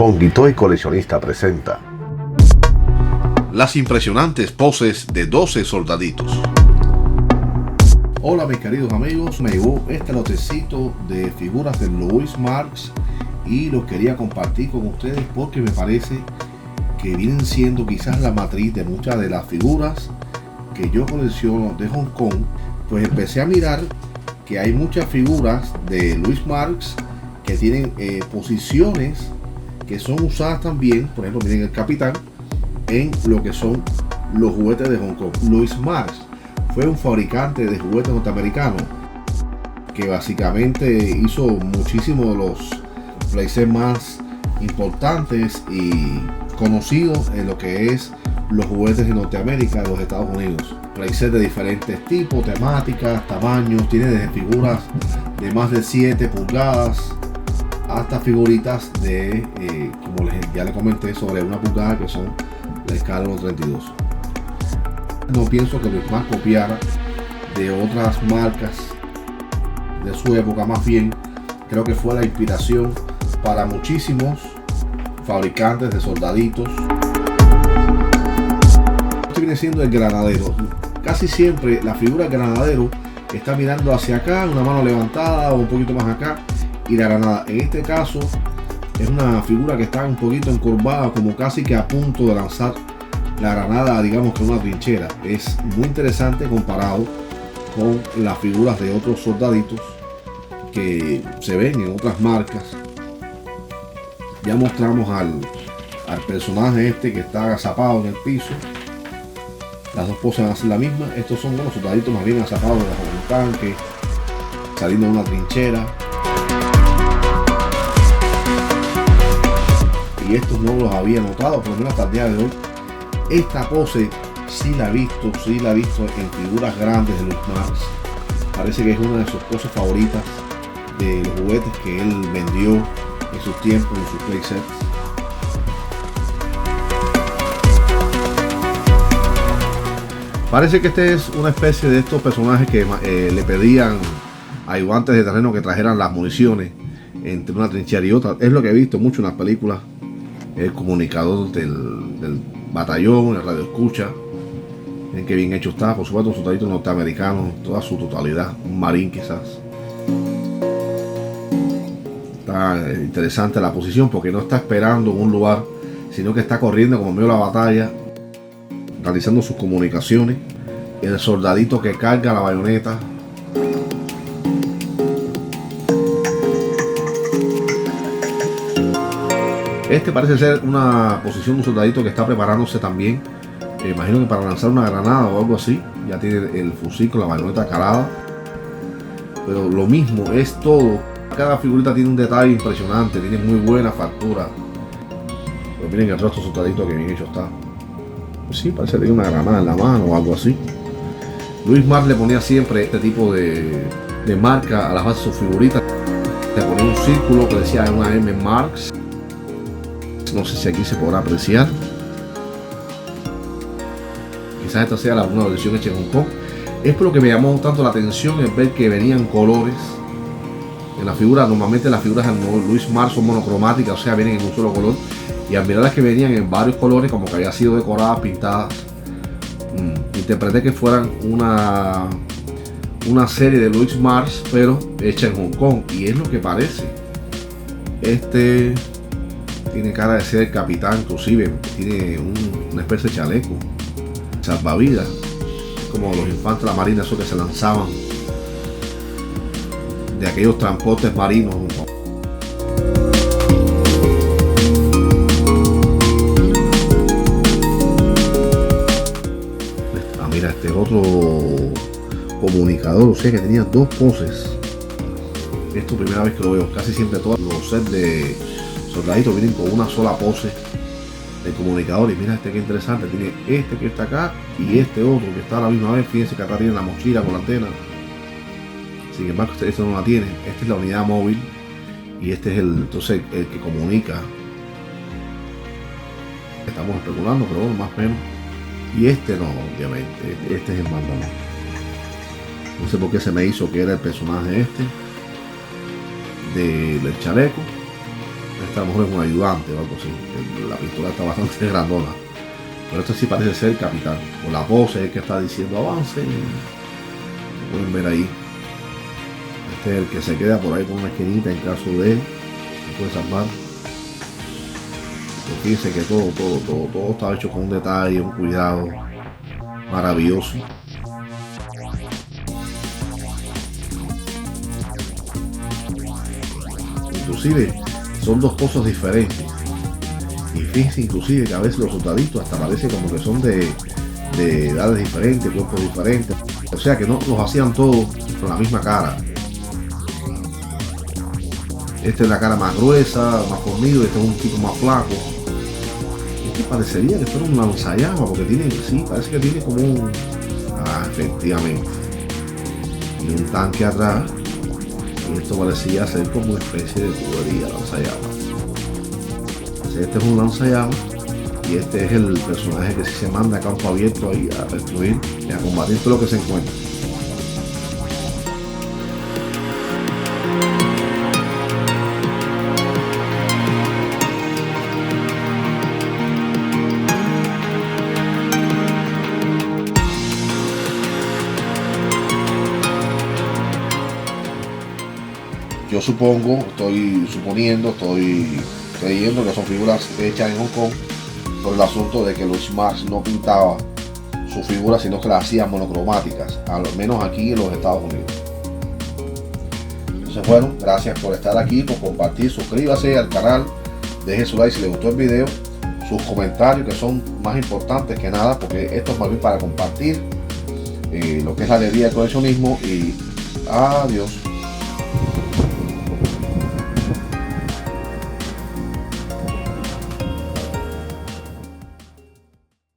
Honky Toy Coleccionista presenta las impresionantes poses de 12 soldaditos. Hola mis queridos amigos, me llegó este lotecito de figuras de Louis Marx y los quería compartir con ustedes porque me parece que vienen siendo quizás la matriz de muchas de las figuras que yo colecciono de Hong Kong. Pues empecé a mirar que hay muchas figuras de Louis Marx que tienen posiciones que son usadas también, por ejemplo miren el capitán, en lo que son los juguetes de Hong Kong. Louis Marx fue un fabricante de juguetes norteamericanos que básicamente hizo muchísimos de los playsets más importantes y conocidos en lo que es los juguetes de Norteamérica, de los Estados Unidos. Playsets de diferentes tipos, temáticas, tamaños, tiene desde figuras de más de 7 pulgadas hasta figuritas de, como ya les comenté, sobre 1 pulgada, que son la escala 1/32. No pienso que Louis Marx copiara de otras marcas de su época, más bien creo que fue la inspiración para muchísimos fabricantes de soldaditos. Este viene siendo el granadero. Casi siempre la figura del granadero está mirando hacia acá, una mano levantada o un poquito más acá, y la granada en este caso es una figura que está un poquito encorvada, como casi que a punto de lanzar la granada, digamos que en una trinchera. Es muy interesante comparado con las figuras de otros soldaditos que se ven en otras marcas. Ya mostramos al personaje este que está agazapado en el piso. Las dos poses van a ser la misma. Estos son unos soldaditos más bien agazapados bajo un tanque, saliendo de una trinchera. Y estos no los había notado, por lo menos hasta el día de hoy. Esta pose sí la he visto en figuras grandes de Louis Marx. Parece que es una de sus poses favoritas de los juguetes que él vendió en sus tiempos, en sus playsets. Parece que este es una especie de estos personajes que le pedían a ayudantes de terreno que trajeran las municiones entre una trinchera y otra. Es lo que he visto mucho en las películas. El comunicador del batallón, el radio escucha. Miren qué bien hecho está. Por supuesto, un soldadito norteamericano, toda su totalidad, un marín quizás. Está interesante la posición porque no está esperando en un lugar, sino que está corriendo como en medio de la batalla, realizando sus comunicaciones. El soldadito que carga la bayoneta. Este parece ser una posición de un soldadito que está preparándose también. Imagino que para lanzar una granada o algo así. Ya tiene el fusil con la bayoneta calada. Pero lo mismo es todo. Cada figurita tiene un detalle impresionante. Tiene muy buena factura. Pero miren el rostro soldadito que bien hecho está. Pues sí, parece que tiene una granada en la mano o algo así. Louis Marx le ponía siempre este tipo de marca a las bases de sus figuritas. Le ponía un círculo que decía una M Marx. No sé si aquí se podrá apreciar. Quizás esta sea alguna versión hecha en Hong Kong. Es por lo que me llamó tanto la atención el ver que venían colores en la figura. Normalmente las figuras de Louis Marx son monocromáticas, o sea, vienen en un solo color. Y al mirarlas que venían en varios colores, como que había sido decoradas, pintadas, interpreté que fueran una serie de Louis Marx, pero hecha en Hong Kong. Y es lo que parece. Este tiene cara de ser el capitán, inclusive tiene una especie de chaleco salvavidas, como los infantes de la marina, esos que se lanzaban de aquellos transportes marinos. Mira, este otro comunicador, o sea que tenía dos poses. Esto es primera vez que lo veo. Casi siempre todos los sets de soldaditos vienen con una sola pose de comunicador. Y mira este que interesante, tiene este que está acá y este otro que está a la misma vez. Fíjense que acá tiene la mochila con la antena. Sin embargo, este no la tiene. Esta es la unidad móvil y este es entonces el que comunica. Estamos especulando, pero bueno, más o menos. Y este no, obviamente, este es el mandamás. No sé por qué se me hizo que era el personaje este del chaleco. Esta a lo mejor es un ayudante o algo así. La pistola está bastante grandona. Pero este sí parece ser el capitán. Con la pose es que está diciendo avancen. Lo pueden ver ahí. Este es el que se queda por ahí con una esquinita en caso de se puede salvar. Pero fíjense que todo está hecho con un detalle, un cuidado maravilloso. Inclusive son dos cosas diferentes. Y fíjense inclusive que a veces los soldaditos hasta parece como que son de edades diferentes, cuerpos diferentes. O sea que no los hacían todos con la misma cara. Este es la cara más gruesa, más fornido, este es un tipo más flaco. Este parecería que fuera un lanzallamas, porque tiene, sí, parece que tiene como un... Ah, efectivamente. Y un tanque atrás. Y esto parecía ser como una especie de tubería lanzallamas. Este es un lanzallamas. Y este es el personaje que sí se manda a campo abierto ahí a destruir y a combatir todo lo que se encuentra. Yo supongo, estoy suponiendo, estoy creyendo que son figuras hechas en Hong Kong por el asunto de que Louis Marx no pintaba sus figuras, sino que las hacía monocromáticas, al menos aquí en los Estados Unidos. Entonces, bueno, gracias por estar aquí, por compartir, suscríbase al canal, deje su like si le gustó el video, sus comentarios que son más importantes que nada, porque esto es más bien para compartir lo que es la alegría del coleccionismo y adiós.